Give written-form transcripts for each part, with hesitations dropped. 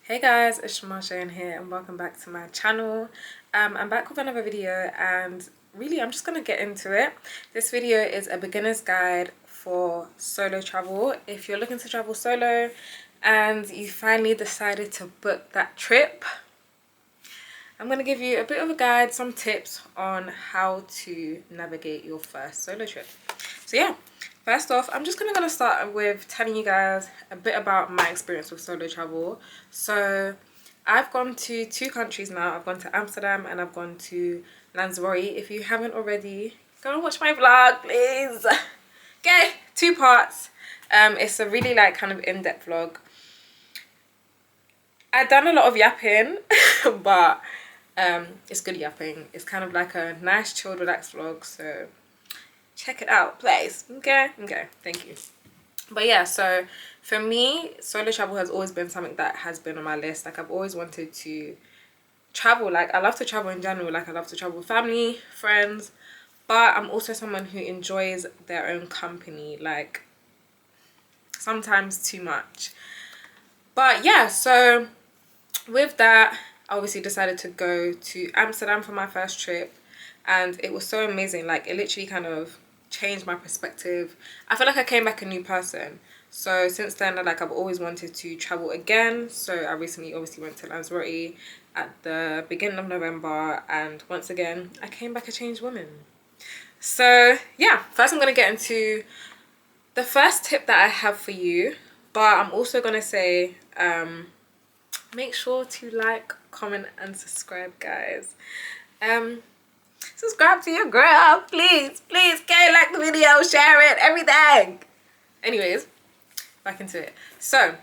Hey guys, it's Shamasha here and welcome back to my channel. I'm back with another video and really I'm just gonna get into it. This video is a beginner's guide for solo travel. If you're looking to travel solo and you finally decided to book that trip, I'm gonna give you a bit of a guide, some tips on how to navigate your first solo trip. So yeah, first off, I'm just gonna start with telling you guys a bit about my experience with solo travel. So I've gone to two countries now. I've gone to Amsterdam and I've gone to Lanzarote. If you haven't already, go and watch my vlog, please. Okay, two parts. It's a really kind of in-depth vlog. I've done a lot of yapping, but it's good yapping. It's kind of like a nice, chilled, relaxed vlog. So check it out, please. Okay, thank you. But yeah, so for me, solo travel has always been something that has been on my list. Like, I've always wanted to travel. Like, I love to travel in general. Like, I love to travel with family, friends, but I'm also someone who enjoys their own company, like sometimes too much. But yeah, so with that, I obviously decided to go to Amsterdam for my first trip, and it was so amazing. Like, it literally kind of changed my perspective. I feel like I came back a new person. So since then, like, I've always wanted to travel again. So I recently obviously went to Lanzarote at the beginning of November, and once again I came back a changed woman. So yeah, first I'm gonna get into the first tip that I have for you, but I'm also gonna say make sure to like, comment and subscribe, guys. Subscribe to your girl, please, okay, like the video, share it, everything. Anyways, back into it. So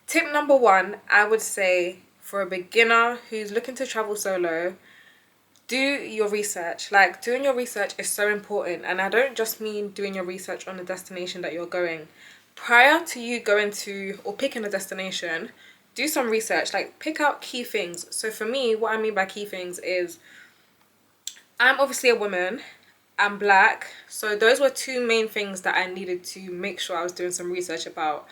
tip number one, I would say, for a beginner who's looking to travel solo, do your research. Like, doing your research is so important, and I don't just mean doing your research on the destination that you're going. Prior to you going to or picking a destination, do some research. Like, pick out key things. So for me, what I mean by key things is, I'm obviously a woman, I'm black, so those were two main things that I needed to make sure I was doing some research about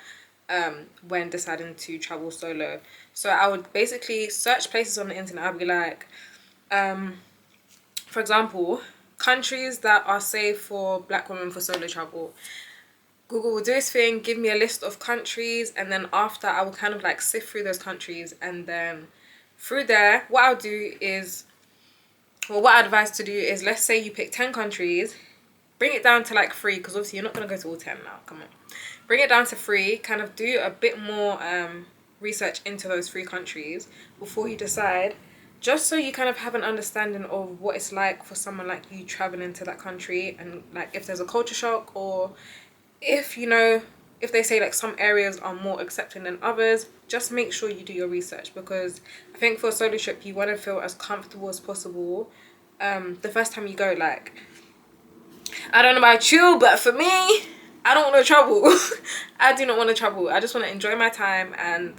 when deciding to travel solo. So I would basically search places on the internet. I'd be like, for example, countries that are safe for black women for solo travel. Google will do its thing, give me a list of countries, and then after I will kind of like sift through those countries, and then through there, what I'll do is, well, what I advise to do is, let's say you pick 10 countries, bring it down to like 3, because obviously you're not going to go to all 10 now, come on. Bring it down to 3, kind of do a bit more research into those 3 countries before you decide, just so you kind of have an understanding of what it's like for someone like you traveling into that country, and like if there's a culture shock, or if, you know, if they say like some areas are more accepting than others. Just make sure you do your research, because I think for a solo trip you want to feel as comfortable as possible the first time you go. Like, I don't know about you, but for me, I don't want to travel. I do not want to travel. I just want to enjoy my time and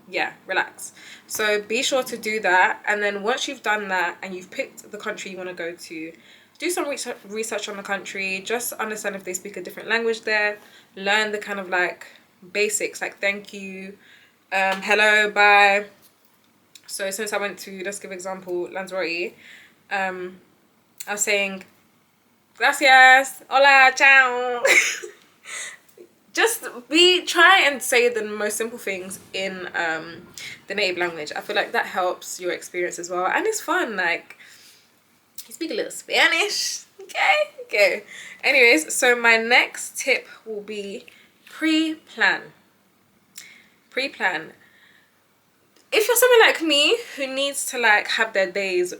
yeah, relax. So be sure to do that, and then once you've done that and you've picked the country you want to go to, do some research on the country. Just understand if they speak a different language there. Learn the kind of like basics, like thank you, hello, bye. So since I went to, let's give example, Lanzarote, I was saying gracias, hola, ciao. Just try and say the most simple things in the native language. I feel like that helps your experience as well, and it's fun. Like, you speak a little Spanish, okay. Anyways, so my next tip will be pre-plan. If you're someone like me who needs to like have their days,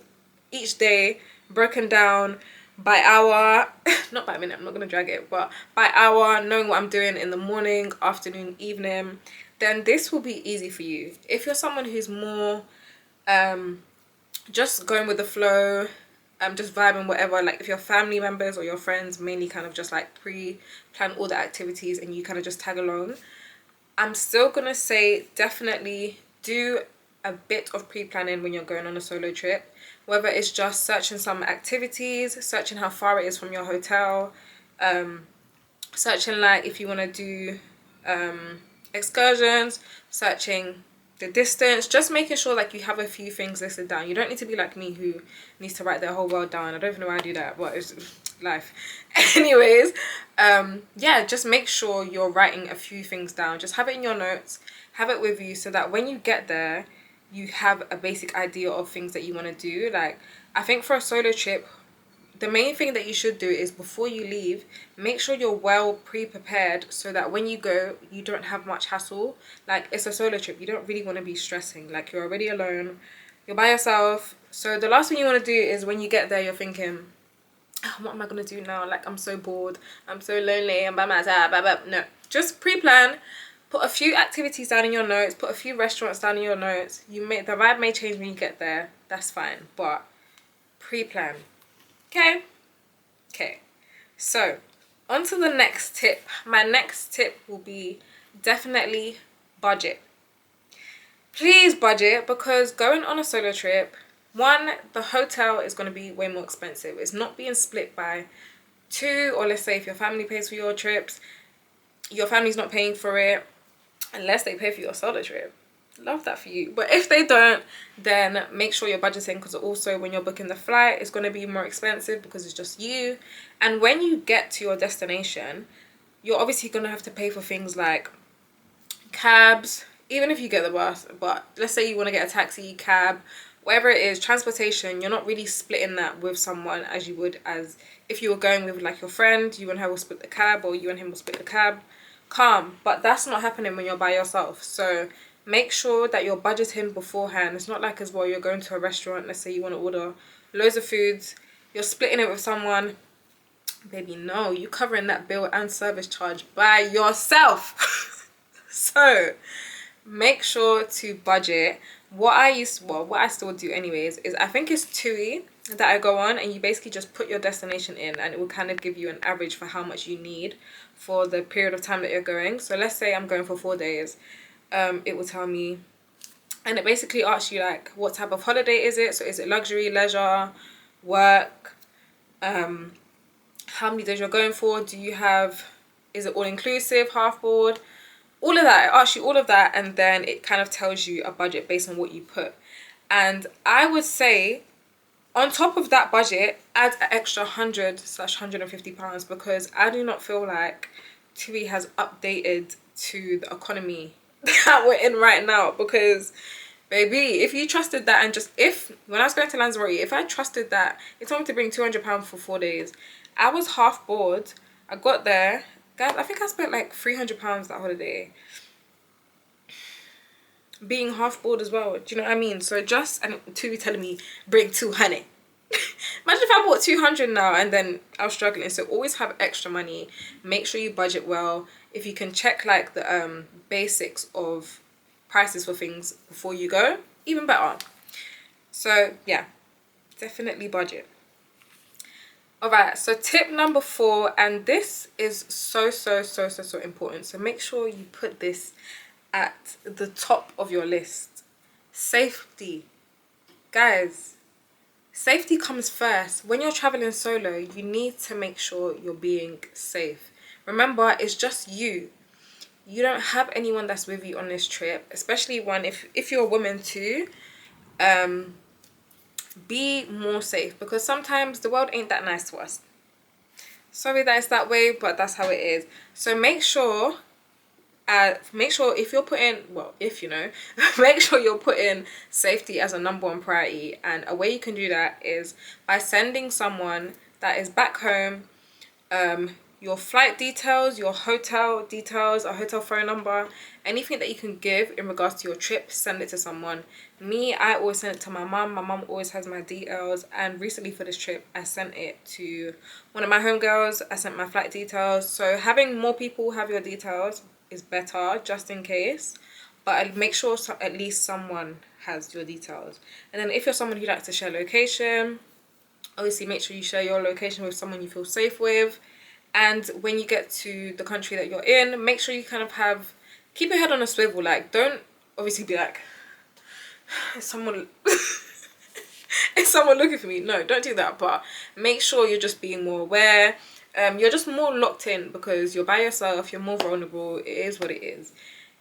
each day broken down by hour, not by minute, I'm not gonna drag it, but by hour, knowing what I'm doing in the morning, afternoon, evening, then this will be easy for you. If you're someone who's more just going with the flow, just vibing, whatever, like if your family members or your friends mainly kind of just like pre-plan all the activities and you kind of just tag along, I'm still gonna say definitely do a bit of pre-planning when you're going on a solo trip, whether it's just searching some activities, searching how far it is from your hotel, searching like if you want to do excursions, searching the distance, just making sure like you have a few things listed down. You don't need to be like me who needs to write their whole world down. I don't even know how I do that, but it's life. Anyways, yeah, just make sure you're writing a few things down. Just have it in your notes, have it with you, so that when you get there, you have a basic idea of things that you want to do. Like, I think for a solo trip, the main thing that you should do is before you leave, make sure you're well pre-prepared so that when you go, you don't have much hassle. Like, it's a solo trip, you don't really want to be stressing. Like, you're already alone, you're by yourself. So the last thing you want to do is when you get there, you're thinking, oh, what am I going to do now? Like, I'm so bored, I'm so lonely, I'm by myself, blah, blah. No, just pre-plan. Put a few activities down in your notes, put a few restaurants down in your notes. The vibe may change when you get there, that's fine, but pre-plan. Okay, so on to the next tip. My next tip will be definitely budget. Please budget, because going on a solo trip, one, the hotel is going to be way more expensive. It's not being split by two, or let's say if your family pays for your trips, your family's not paying for it unless they pay for your solo trip. Love that for you. But if they don't, then make sure you're budgeting, because also when you're booking the flight, it's going to be more expensive because it's just you. And when you get to your destination, you're obviously going to have to pay for things like cabs, even if you get the bus. But let's say you want to get a taxi, cab, whatever it is, transportation, you're not really splitting that with someone as you would as if you were going with like your friend. You and her will split the cab, or you and him will split the cab. Calm. But that's not happening when you're by yourself. So make sure that you're budgeting beforehand. It's not like as well you're going to a restaurant, let's say you want to order loads of foods, you're splitting it with someone. Baby, no, you covering that bill and service charge by yourself. So make sure to budget. What I still do anyways, is I think it's TUI that I go on, and you basically just put your destination in, and it will kind of give you an average for how much you need for the period of time that you're going. So let's say I'm going for 4 days. It will tell me, and it basically asks you like, what type of holiday is it? So is it luxury, leisure, work, how many days you're going for, is it all inclusive, half board, all of that. It asks you all of that, and then it kind of tells you a budget based on what you put. And I would say on top of that budget, add an extra £100/£150, because I do not feel like TUI has updated to the economy that we're in right now. Because baby, if you trusted that, and when I was going to Lanzarote, if I trusted that it told me to bring £200 for 4 days, I was half bored. I got there, guys, I think I spent like £300 that holiday, being half bored as well. Do you know what I mean? So and TUI telling me bring 200. Imagine if I bought 200 now and then I was struggling. So always have extra money. Make sure you budget well. If you can check like the basics of prices for things before you go, even better. So yeah, definitely budget. Alright, so tip number 4, and this is so important. So make sure you put this at the top of your list. Safety. Guys, safety comes first. When you're traveling solo, you need to make sure you're being safe. Remember, it's just you. You don't have anyone that's with you on this trip, especially if you're a woman too. Be more safe, because sometimes the world ain't that nice to us. Sorry that it's that way, but that's how it is. So make sure if you're putting, make sure you're putting safety as a #1 priority. And a way you can do that is by sending someone that is back home your flight details, your hotel details, a hotel phone number, anything that you can give in regards to your trip. Send it to someone. Me, I always send it to my mum. My mum always has my details, and recently for this trip I sent it to one of my homegirls. I sent my flight details. So having more people have your details is better, just in case, but I'd make sure at least someone has your details. And then if you're someone who likes to share location, obviously make sure you share your location with someone you feel safe with. And when you get to the country that you're in, make sure you kind of keep your head on a swivel. Like, don't obviously be like, is someone looking for me? No, don't do that. But make sure you're just being more aware. You're just more locked in because you're by yourself. You're more vulnerable. It is what it is.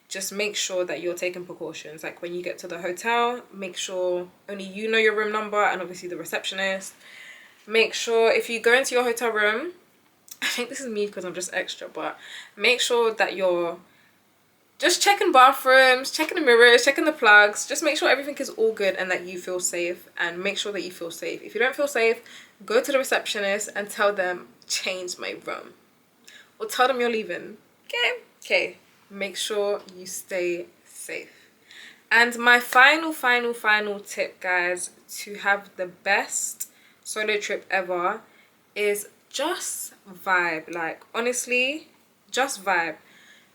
just make sure that you're taking precautions. Like when you get to the hotel, make sure only you know your room number and obviously the receptionist. Make sure if you go into your hotel room, I think this is me because I'm just extra, but make sure that you're just checking bathrooms, checking the mirrors, checking the plugs. Just make sure everything is all good and that you feel safe, and make sure that you feel safe. If you don't feel safe, go to the receptionist and tell them, change my room. Or tell them you're leaving. Okay? Okay. Make sure you stay safe. And my final tip, guys, to have the best solo trip ever is just vibe. Like, honestly, just vibe.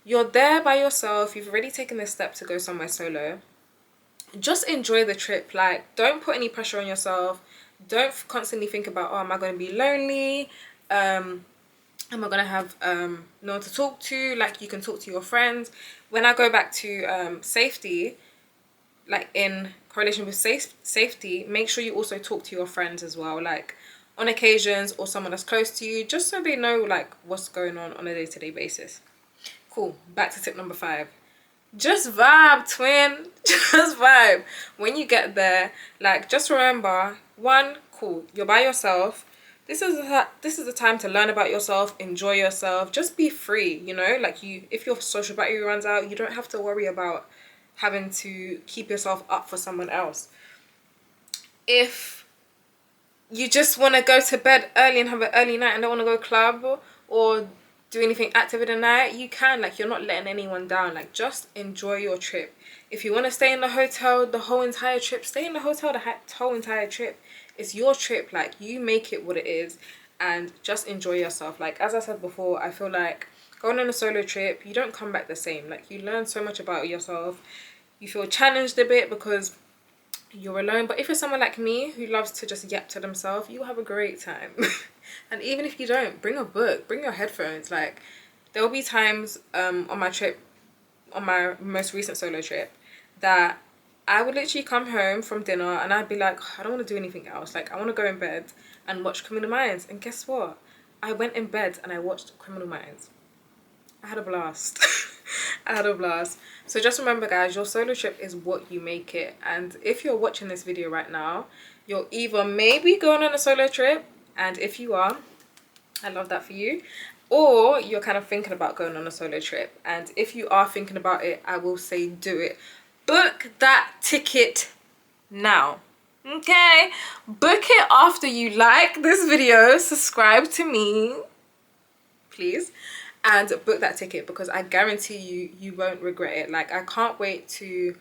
You're there by yourself. You've already taken the step to go somewhere solo. Just enjoy the trip. Like, don't put any pressure on yourself. Don't constantly think about, oh, am I going to be lonely? Am I going to have no one to talk to? Like, you can talk to your friends. When I go back to safety, like in correlation with safety, make sure you also talk to your friends as well. Like, on occasions, or someone that's close to you, just so they know, like, what's going on a day-to-day basis. Cool. Back to tip number 5. Just vibe, twin. Just vibe. When you get there, like, just remember, 1, cool, you're by yourself. This is the time to learn about yourself, enjoy yourself, just be free, you know? Like, if your social battery runs out, you don't have to worry about having to keep yourself up for someone else. If you just want to go to bed early and have an early night and don't want to go club or do anything active in the night, you can. Like, you're not letting anyone down. Like, just enjoy your trip. If you want to stay in the hotel the whole entire trip, stay in the hotel the whole entire trip. It's your trip. Like, you make it what it is and just enjoy yourself. Like, as I said before, I feel like going on a solo trip, you don't come back the same. Like, you learn so much about yourself. You feel challenged a bit because you're alone. But if you're someone like me who loves to just yap to themselves, you'll have a great time. And even if you don't, bring a book, bring your headphones. Like, there will be times on my trip, on my most recent solo trip, that I would literally come home from dinner and I'd be like, oh, I don't want to do anything else. Like, I want to go in bed and watch Criminal Minds. And guess what? I went in bed and I watched Criminal Minds. I had a blast. I had a blast. So just remember, guys, your solo trip is what you make it. And if you're watching this video right now, you're either maybe going on a solo trip, and if you are, I love that for you, or you're kind of thinking about going on a solo trip. And if you are thinking about it, I will say do it. Book that ticket now. Okay? Book it after you like this video, subscribe to me, please, and book that ticket, because I guarantee you won't regret it. Like, I can't wait to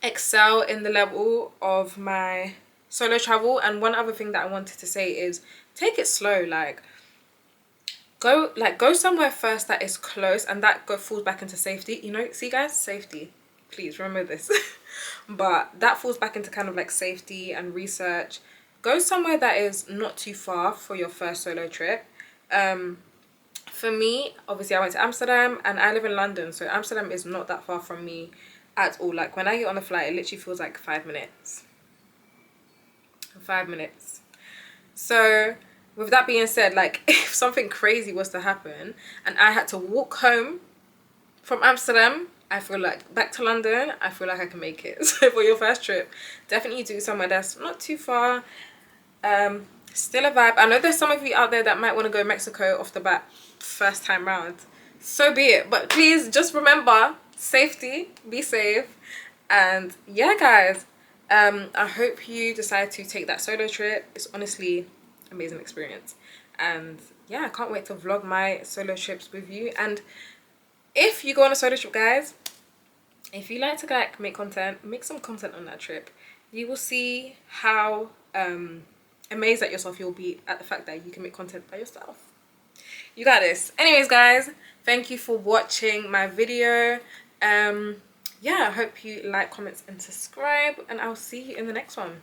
excel in the level of my solo travel. And one other thing that I wanted to say is take it slow. Like, go somewhere first that is close, and that falls back into safety. You know, see guys, safety, please remember this. But that falls back into kind of like safety and research. Go somewhere that is not too far for your first solo trip. For me, obviously I went to Amsterdam and I live in London, so Amsterdam is not that far from me at all. Like, when I get on the flight, it literally feels like 5 minutes. 5 minutes. So with that being said, like, if something crazy was to happen and I had to walk home from Amsterdam, I feel like, back to London, I feel like I can make it. So for your first trip, definitely do somewhere that's not too far. Still a vibe. I know there's some of you out there that might want to go Mexico off the bat first time round. So be it. But please just remember, safety, be safe. And yeah, guys, I hope you decide to take that solo trip. It's honestly amazing experience. And yeah, I can't wait to vlog my solo trips with you. And if you go on a solo trip, guys, if you like to like make content, make some content on that trip. You will see how amazed at yourself you'll be at the fact that you can make content by yourself. You got this. Anyways, guys, thank you for watching my video. Yeah, I hope you like, comments and subscribe, and I'll see you in the next one.